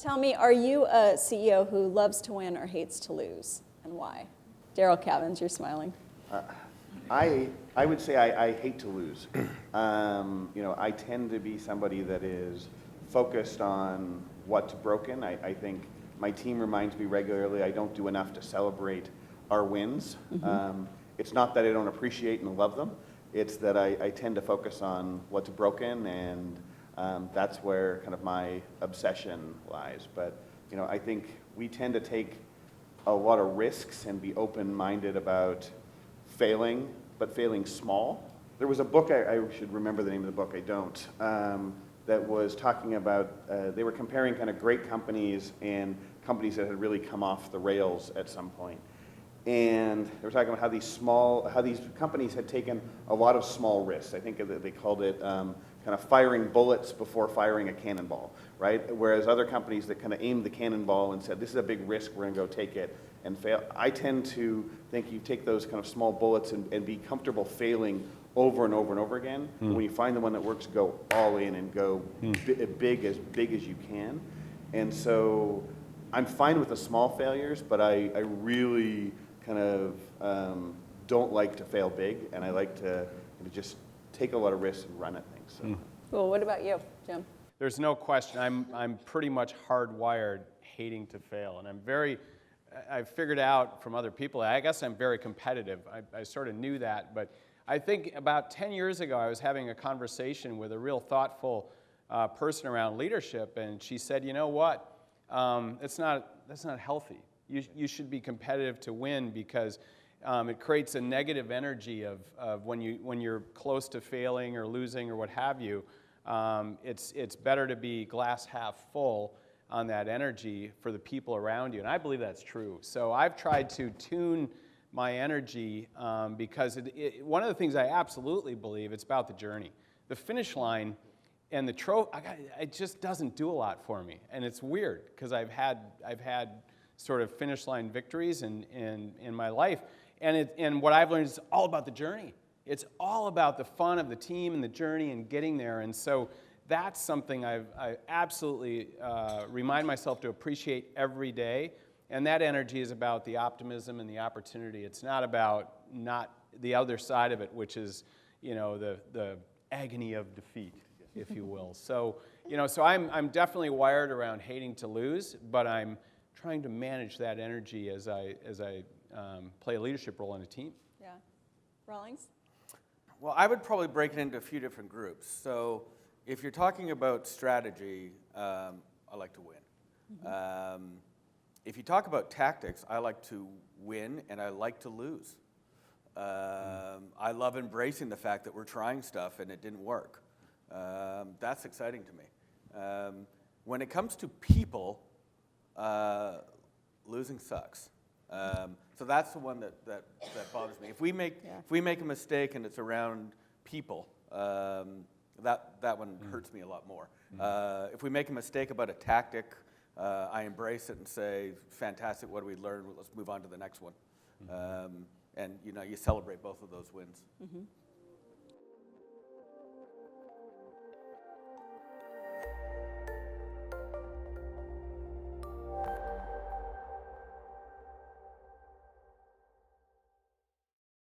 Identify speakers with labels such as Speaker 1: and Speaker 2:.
Speaker 1: Tell me, are you a CEO who loves to win or hates to lose, and why? Daryl Cavins, you're smiling.
Speaker 2: I would say I hate to lose. I tend to be somebody that is focused on what's broken. I think my team reminds me regularly I don't do enough to celebrate our wins. It's not that I don't appreciate and love them. It's that I tend to focus on what's broken, and that's where kind of my obsession lies. But I think we tend to take a lot of risks and be open-minded about failing, but failing small. There was a book, I should remember the name of the book, I don't, that was talking about, they were comparing kind of great companies and companies that had really come off the rails at some point. And they were talking about how these companies had taken a lot of small risks. I think they called it kind of firing bullets before firing a cannonball, right? Whereas other companies that kind of aimed the cannonball and said, this is a big risk, we're gonna go take it and fail. I tend to think you take those kind of small bullets and be comfortable failing over and over and over again. When you find the one that works, go all in and go big as you can. And so I'm fine with the small failures, but I really kind of don't like to fail big, and I like to just take a lot of risks and run at things. So.
Speaker 1: Cool. What about you, Jim?
Speaker 3: There's no question. I'm pretty much hardwired hating to fail, and I've figured out from other people, I guess I'm very competitive. I sort of knew that, but I think about 10 years ago I was having a conversation with a real thoughtful person around leadership, and she said, you know what, that's not healthy. You should be competitive to win, because it creates a negative energy of when you're close to failing or losing or what have you. It's better to be glass half full on that energy for the people around you, and I believe that's true. So I've tried to tune my energy because one of the things I absolutely believe, it's about the journey. The finish line and the trophy, it just doesn't do a lot for me, and it's weird because I've had sort of finish line victories in my life, and what I've learned is all about the journey. It's all about the fun of the team and the journey and getting there, and so that's something I absolutely remind myself to appreciate every day, and that energy is about the optimism and the opportunity. It's not about the other side of it, which is the agony of defeat, if you will. So so I'm definitely wired around hating to lose, but I'm trying to manage that energy as I play a leadership role in a team.
Speaker 1: Yeah. Rawlings?
Speaker 4: Well, I would probably break it into a few different groups. So if you're talking about strategy, I like to win. If you talk about tactics, I like to win and I like to lose. I love embracing the fact that we're trying stuff and it didn't work. That's exciting to me. When it comes to people, losing sucks. So that's the one that bothers me. If we make a mistake and it's around people, that one hurts me a lot more. If we make a mistake about a tactic, I embrace it and say, fantastic, what do we learn? Let's move on to the next one. And you celebrate both of those wins.